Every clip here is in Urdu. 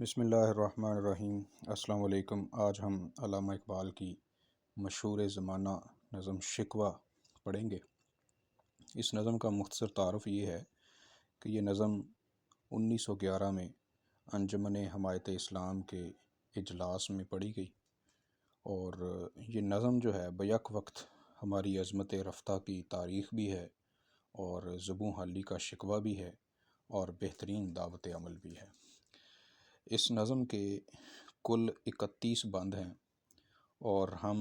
بسم اللہ الرحمن الرحیم۔ السلام علیکم۔ آج ہم علامہ اقبال کی مشہور زمانہ نظم شکوہ پڑھیں گے۔ اس نظم کا مختصر تعارف یہ ہے کہ یہ نظم 1911 میں انجمن حمایت اسلام کے اجلاس میں پڑھی گئی، اور یہ نظم جو ہے بیک وقت ہماری عظمت رفتہ کی تاریخ بھی ہے، اور زبوں حالی کا شکوہ بھی ہے، اور بہترین دعوت عمل بھی ہے۔ اس نظم کے کل 31 بند ہیں، اور ہم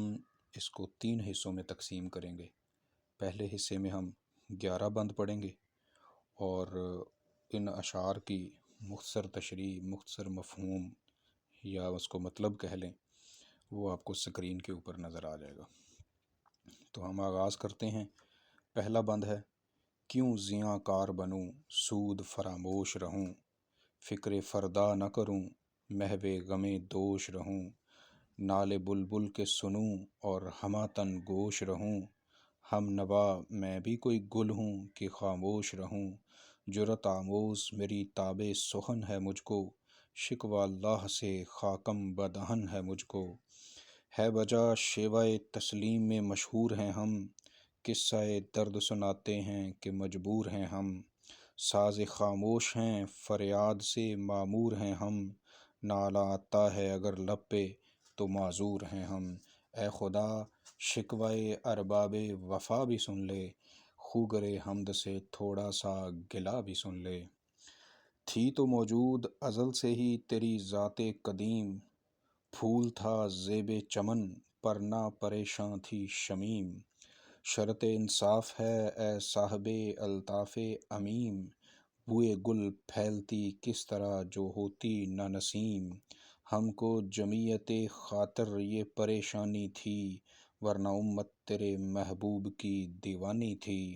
اس کو 3 حصوں میں تقسیم کریں گے۔ پہلے حصے میں ہم 11 بند پڑھیں گے، اور ان اشعار کی مختصر تشریح، مختصر مفہوم یا اس کو مطلب کہہ لیں، وہ آپ کو سکرین کے اوپر نظر آ جائے گا۔ تو ہم آغاز کرتے ہیں۔ پہلا بند ہے: کیوں زیاں کار بنوں، سود فراموش رہوں، فکر فردا نہ کروں، محو غم دوش رہوں، نالے بلبل کے سنوں اور ہمہ تن گوش رہوں، ہم نوا میں بھی کوئی گل ہوں کہ خاموش رہوں، جرأت آموز میری تاب سخن ہے مجھ کو، شکوہ اللہ سے خاکم بدہن ہے مجھ کو، ہے بجا شیوہ تسلیم میں مشہور ہیں ہم، قصہ درد سناتے ہیں کہ مجبور ہیں ہم، ساز خاموش ہیں فریاد سے معمور ہیں ہم، نالہ آتا ہے اگر لب پہ تو معذور ہیں ہم، اے خدا شکوہ ارباب وفا بھی سن لے، خوگر حمد سے تھوڑا سا گلہ بھی سن لے، تھی تو موجود ازل سے ہی تیری ذات قدیم، پھول تھا زیب چمن پر نہ پریشاں تھی شمیم، شرط انصاف ہے اے صاحب الطاف عمیم، بوئے گل پھیلتی کس طرح جو ہوتی نہ نسیم، ہم کو جمعیت خاطر یہ پریشانی تھی، ورنہ امت تیرے محبوب کی دیوانی تھی،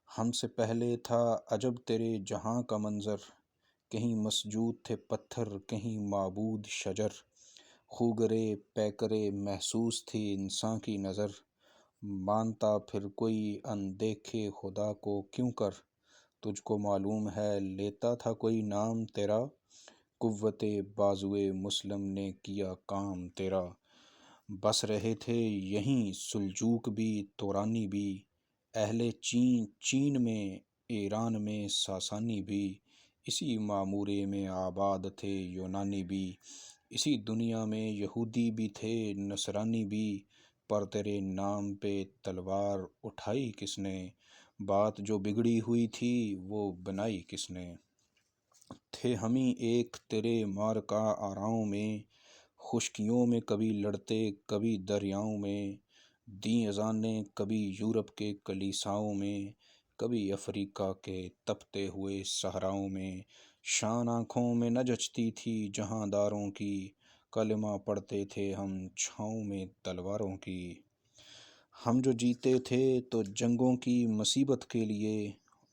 ہم سے پہلے تھا عجب تیرے جہاں کا منظر، کہیں مسجود تھے پتھر کہیں معبود شجر، خوگرے پیکرے محسوس تھی انساں کی نظر، مانتا پھر کوئی اندیکھے خدا کو کیوں کر، تجھ کو معلوم ہے لیتا تھا کوئی نام تیرا، قوت بازوئے مسلم نے کیا کام تیرا، بس رہے تھے یہیں سلجوق بھی تورانی بھی، اہل چین میں ایران میں ساسانی بھی، اسی معمورے میں آباد تھے یونانی بھی، اسی دنیا میں یہودی بھی تھے نصرانی بھی، پر تیرے نام پہ تلوار اٹھائی کس نے، بات جو بگڑی ہوئی تھی وہ بنائی کس نے، تھے ہمیں ایک تیرے معرکہ آراؤں میں، خشکیوں میں کبھی لڑتے کبھی دریاؤں میں، دیں اذانیں کبھی یورپ کے کلیساؤں میں، کبھی افریقہ کے تپتے ہوئے صحراؤں میں، شان آنکھوں میں نہ جچتی تھی جہاں داروں کی، کلمہ پڑھتے تھے ہم چھاؤں میں تلواروں کی، ہم جو جیتے تھے تو جنگوں کی مصیبت کے لیے،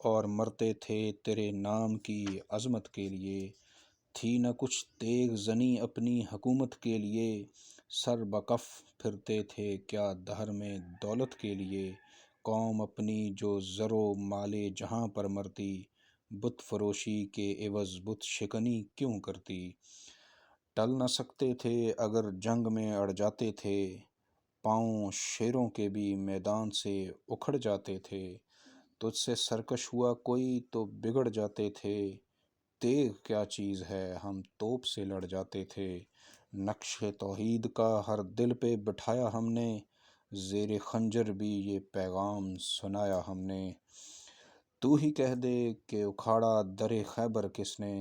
اور مرتے تھے تیرے نام کی عظمت کے لیے، تھی نہ کچھ تیغ زنی اپنی حکومت کے لیے، سر بکف پھرتے تھے کیا دہر میں دولت کے لیے، قوم اپنی جو زر و مال جہاں پر مرتی، بت فروشی کے عوض بت شکنی کیوں کرتی، ٹل نہ سکتے تھے اگر جنگ میں اڑ جاتے تھے، پاؤں شیروں کے بھی میدان سے اکھڑ جاتے تھے، تجھ سے سرکش ہوا کوئی تو بگڑ جاتے تھے، تیغ کیا چیز ہے ہم توپ سے لڑ جاتے تھے، نقش توحید کا ہر دل پہ بٹھایا ہم نے، زیر خنجر بھی یہ پیغام سنایا ہم نے، تو ہی کہہ دے کہ اکھاڑا در خیبر کس نے،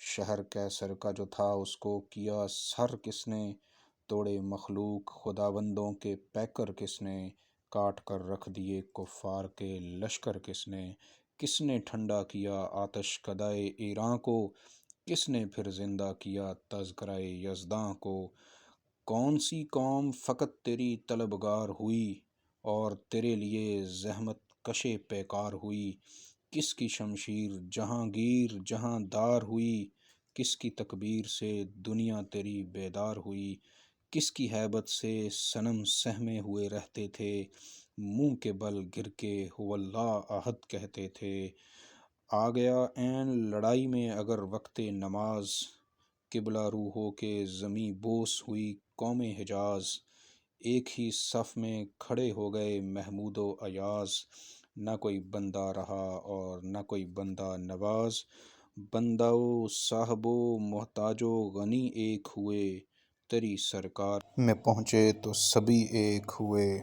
شہر کیسر کا جو تھا اس کو کیا سر کس نے، توڑے مخلوق خداوندوں کے پیکر کس نے، کاٹ کر رکھ دیے کفار کے لشکر کس نے ٹھنڈا کیا آتش کدائے ایراں کو، کس نے پھر زندہ کیا تذکرہ یزداں کو، کون سی قوم فقط تیری طلبگار ہوئی، اور تیرے لیے زحمت کش پیکار ہوئی، کس کی شمشیر جہانگیر جہاں دار ہوئی، کس کی تکبیر سے دنیا تیری بیدار ہوئی، کس کی ہیبت سے صنم سہمے ہوئے رہتے تھے، منہ کے بل گر کے هو اللہ احد کہتے تھے، آ گیا عین لڑائی میں اگر وقت نماز، قبلہ رو ہو کے زمیں بوس ہوئی قوم حجاز، ایک ہی صف میں کھڑے ہو گئے محمود و ایاز، نہ کوئی بندہ رہا اور نہ کوئی بندہ نواز، بندہ و صاحب و محتاج و غنی ایک ہوئے، تیری سرکار میں پہنچے تو سبھی ایک ہوئے۔